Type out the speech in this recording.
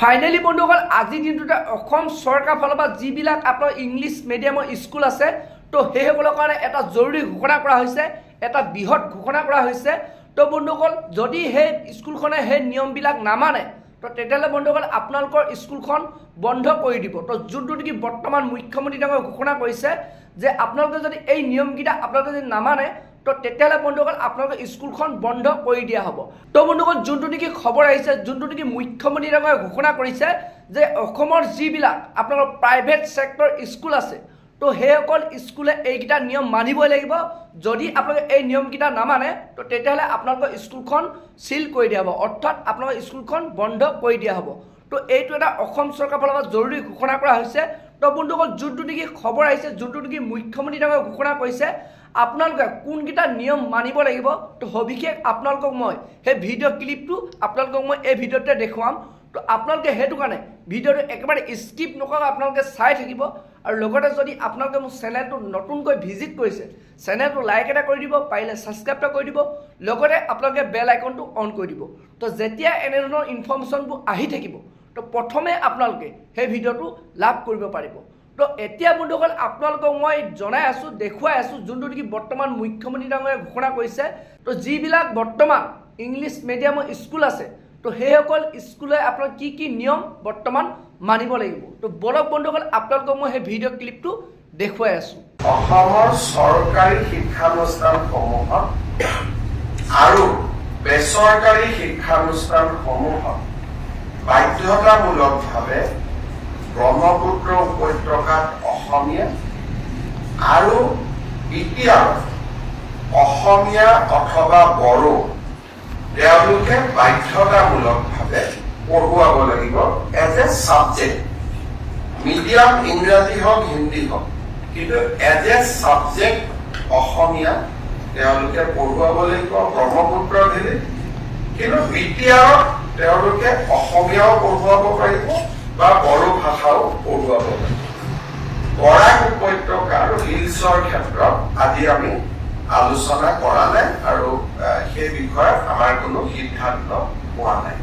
Finally বন্ধুসকল আজি দিনটোতে অসম চৰকাৰ ফালৰ পৰা যিবিলাক আপোনাৰ ইংলিছ মিডিয়ামৰ স্কুল আছে তো সেইসকলৰ কাৰণে এটা জৰুৰী ঘোষণা কৰা হৈছে, এটা বৃহৎ ঘোষণা কৰা হৈছে। তো বন্ধুসকল যদি সেই স্কুলখনে সেই নিয়মবিলাক নামানে তো তেতিয়াহ'লে বন্ধুসকল আপোনালোকৰ স্কুলখন বন্ধ কৰি দিব। তো যোনটো নেকি বৰ্তমান মুখ্যমন্ত্ৰী ডাঙৰে ঘোষণা কৰিছে যে আপোনালোকে যদি এই নিয়মকেইটা আপোনালোকে যদি নামানে তো তেতিয়াহ'লে বন্ধুসকল আপোনালোকৰ স্কুলখন বন্ধ কৰি দিয়া হ'ব। তো বন্ধুসকল যোনটো নেকি খবৰ আহিছে, যোনটো নেকি মুখ্যমন্ত্ৰী ডাঙৰে ঘোষণা কৰিছে যে অসমৰ যিবিলাক আপোনালোকৰ প্ৰাইভেট ছেক্টৰ স্কুল আছে তো সেইসকল স্কুলে এইকেইটা নিয়ম মানিবই লাগিব। যদি আপোনালোকে এই নিয়মকেইটা নামানে তো তেতিয়াহ'লে আপোনালোকৰ স্কুলখন চিল কৰি দিয়া হ'ব, অৰ্থাৎ আপোনালোকৰ স্কুলখন বন্ধ কৰি দিয়া হ'ব। তো এইটো এটা অসম চৰকাৰৰ ফালৰ পৰা জৰুৰী ঘোষণা কৰা হৈছে। তো বন্ধুসকল যোনটো নেকি খবৰ আহিছে, যোনটো নেকি মুখ্যমন্ত্ৰী ডাঙৰে ঘোষণা কৰিছে আপোনালোকে কোনকেইটা নিয়ম মানিব লাগিব তো সবিশেষ আপোনালোকক মই সেই ভিডিঅ' ক্লিপটো আপোনালোকক মই এই ভিডিঅ'তে দেখুৱাম। তো আপোনালোকে সেইটো কাৰণে ভিডিঅ'টো একেবাৰে স্কিপ নকৰাকৈ আপোনালোকে চাই থাকিব। আৰু লগতে যদি আপোনালোকে মোৰ চেনেলটো নতুনকৈ ভিজিট কৰিছে চেনেলটো লাইক এটা কৰি দিব, পাৰিলে ছাবস্ক্ৰাইব এটা কৰি দিব, লগতে আপোনালোকে বেল আইকনটো অন কৰি দিব। তো যেতিয়া এনেধৰণৰ ইনফৰ্মেশ্যনবোৰ আহি থাকিব তো প্ৰথমে আপোনালোকে সেই ভিডিঅ'টো লাভ কৰিব পাৰিব। তো এতিয়া বন্ধুসকল আপোনালোকক মই জনাই আছোঁ, দেখুৱাই আছোঁ যোনটো নেকি বৰ্তমান মুখ্যমন্ত্ৰী ডাঙৰে ঘোষণা কৰিছে। তো যিবিলাক বৰ্তমান ইংলিছ মিডিয়ামৰ স্কুল আছে তো সেইসকল স্কুলে আপোনাৰ কি কি নিয়ম বৰ্তমান মানিব লাগিব। তো বলক বন্ধুসকল আপোনালোকক মই সেই ভিডিঅ' ক্লিপটো দেখুৱাই আছোঁ। অসমৰ চৰকাৰী শিক্ষানুষ্ঠানসমূহত আৰু বেচৰকাৰী শিক্ষানুষ্ঠানসমূহত বাধ্যতামূলকভাৱে ব্ৰহ্মপুত্ৰ উপত্যকাত অসমীয়া আৰু বিদ্যালয়ত অসমীয়া অথবা বড়ো তেওঁলোকে বাধ্যতামূলকভাৱে পঢ়ুৱাব লাগিব এজ এ ছাবজেক্ট। মিডিয়াম ইংৰাজী হওক হিন্দী হওক, কিন্তু এজ এ ছাবজেক্ট অসমীয়া তেওঁলোকে পঢ়ুৱাব লাগিব ব্ৰহ্মপুত্ৰ ভেলীত। কিন্তু বিদ্যালয়ত তেওঁলোকে অসমীয়াও পঢ়ুৱাব পাৰিব বা বড়ো ভাষাও পঢ়ুৱাব পাৰিব। বৰাক উপত্যকা আৰু হিলছৰ ক্ষেত্ৰত আজি আমি আলোচনা কৰা নাই আৰু সেই বিষয়ত আমাৰ কোনো সিদ্ধান্ত হোৱা নাই।